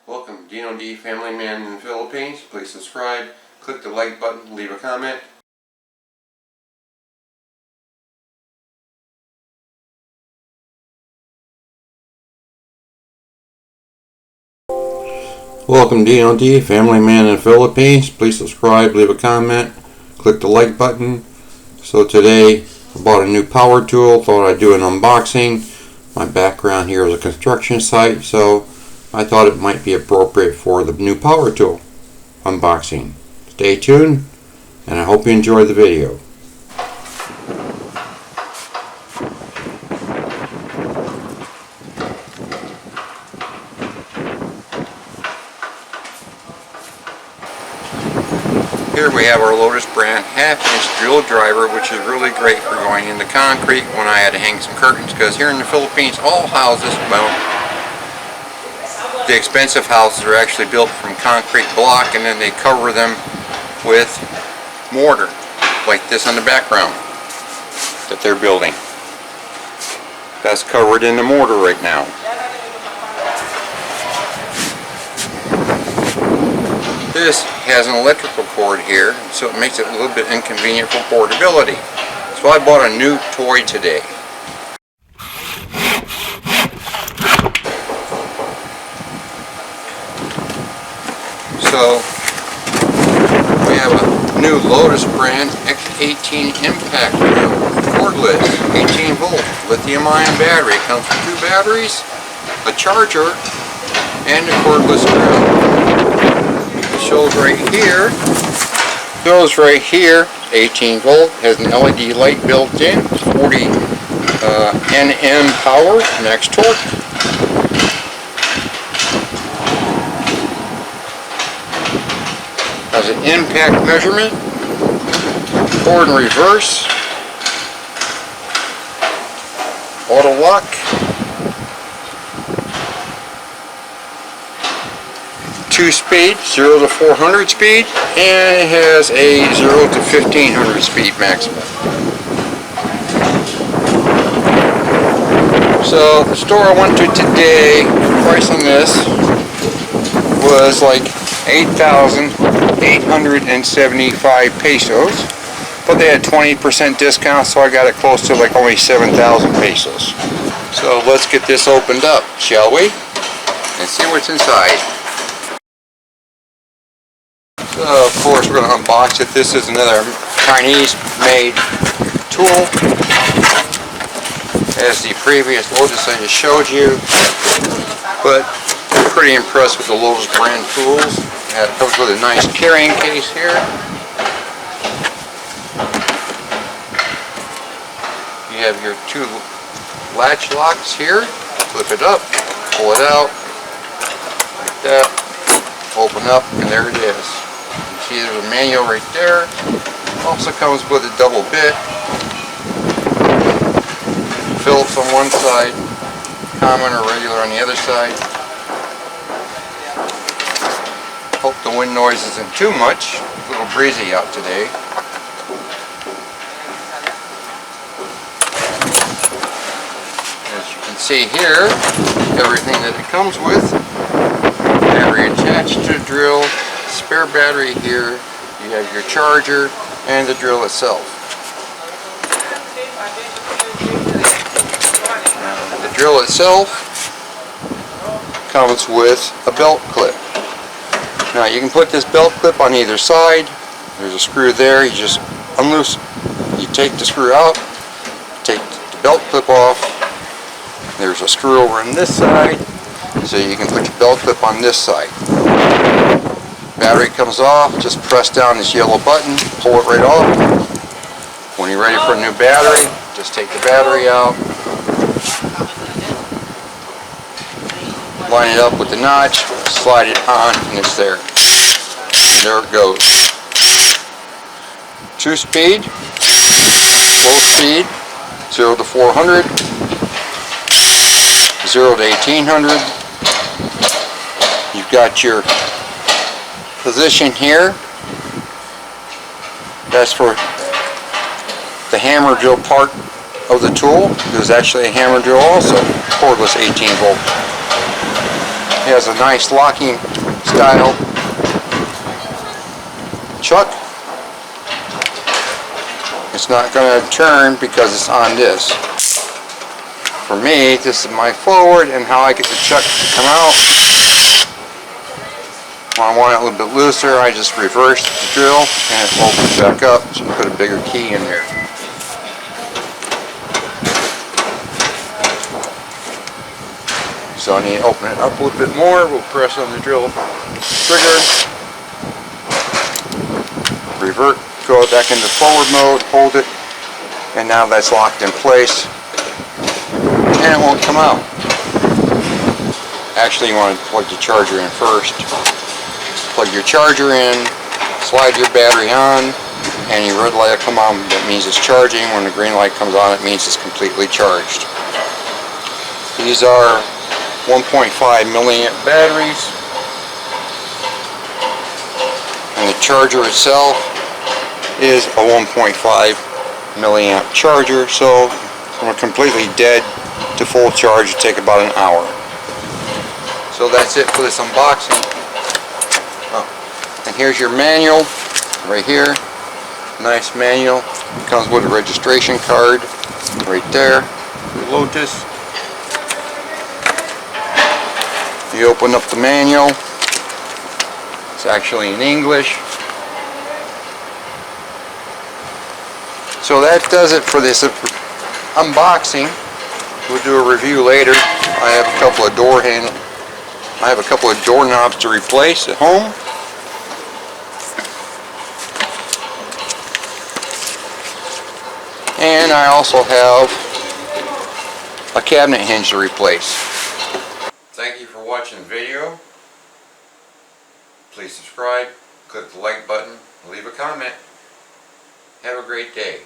Welcome, Dino D, Family Man in the Philippines. Please subscribe, click the like button, leave a comment. Welcome, Dino D, Family Man in the Philippines. Please subscribe, leave a comment, click the like button. So today I bought a new power tool, thought I'd do an unboxing. My background here is a construction site, so I thought it might be appropriate for the new power tool unboxing. Stay tuned, and I hope you enjoy the video. Here we have our Lotus brand half-inch drill driver, which is really great for going into concrete when I had to hang some curtains, because here in the Philippines all houses, well, the expensive houses are actually built from concrete block, and then they cover them with mortar like this on the background that they're building. That's covered in the mortar right now. This has an electrical cord here, so it makes it a little bit inconvenient for portability. So I bought a new toy today. So we have a new Lotus brand X18 Impact Drill Cordless 18 volt lithium-ion battery. It comes with 2 batteries, a charger, and a cordless drill. Shows right here, 18 volt, has an LED light built in, 40 Nm power, max torque. Has an impact measurement, forward and reverse, auto lock, 2-speed, 0 to 400 speed, and it has a 0 to 1500 speed maximum. So the store I went to today, the price on this was like 8,875 pesos, but they had 20% discount, so I got it close to like only 7,000 pesos. So let's get this opened up, shall we? And see what's inside. So of course we're going to unbox it. This is another Chinese-made tool, as the previous Lotus I just showed you. But I'm pretty impressed with the Lotus brand tools. It comes with a nice carrying case here. You have your 2 latch locks here. Flip it up, pull it out, like that. Open up, and there it is. See, there's a manual right there. Also comes with a double bit. Phillips on one side, common or regular on the other side. Hope the wind noise isn't too much. It's a little breezy out today. As you can see here, everything that it comes with. Battery attached to the drill. Spare battery here, you have your charger and the drill itself. Now, the drill itself comes with a belt clip. Now you can put this belt clip on either side. There's a screw there, you just unloose, you take the screw out, take the belt clip off. There's a screw over on this side, so you can put your belt clip on this side. Battery comes off, just press down this yellow button, pull it right off. When you're ready for a new battery, just take the battery out, line it up with the notch, slide it on, and it's there. And there it goes. 2-speed, slow speed, 0 to 400, 0 to 1800. You've got your position here. That's for the hammer drill part of the tool. There's actually a hammer drill also, cordless 18 volt. It has a nice locking style chuck. It's not going to turn because it's on this. For me, this is my forward, and how I get the chuck to come out. When I want it a little bit looser, I just reverse the drill and it opens back up, so you put a bigger key in there. So I need to open it up a little bit more. We'll press on the drill trigger, revert, go back into forward mode, hold it, and now that's locked in place, and it won't come out. Actually, you want to plug the charger in first. Plug your charger in, slide your battery on, and your red light will come on. That means it's charging. When the green light comes on, it means it's completely charged. These are 1.5 milliamp batteries, and the charger itself is a 1.5 milliamp charger, so from a completely dead to full charge it take about an hour. So that's it for this unboxing. And here's your manual right here. Nice manual. It comes with a registration card right there. Lotus. You open up the manual. It's actually in English. So that does it for this unboxing. We'll do a review later. I have a couple of doorknobs to replace at home. And I also have a cabinet hinge to replace. Thank you for watching the video. Please subscribe, click the like button, leave a comment. Have a great day.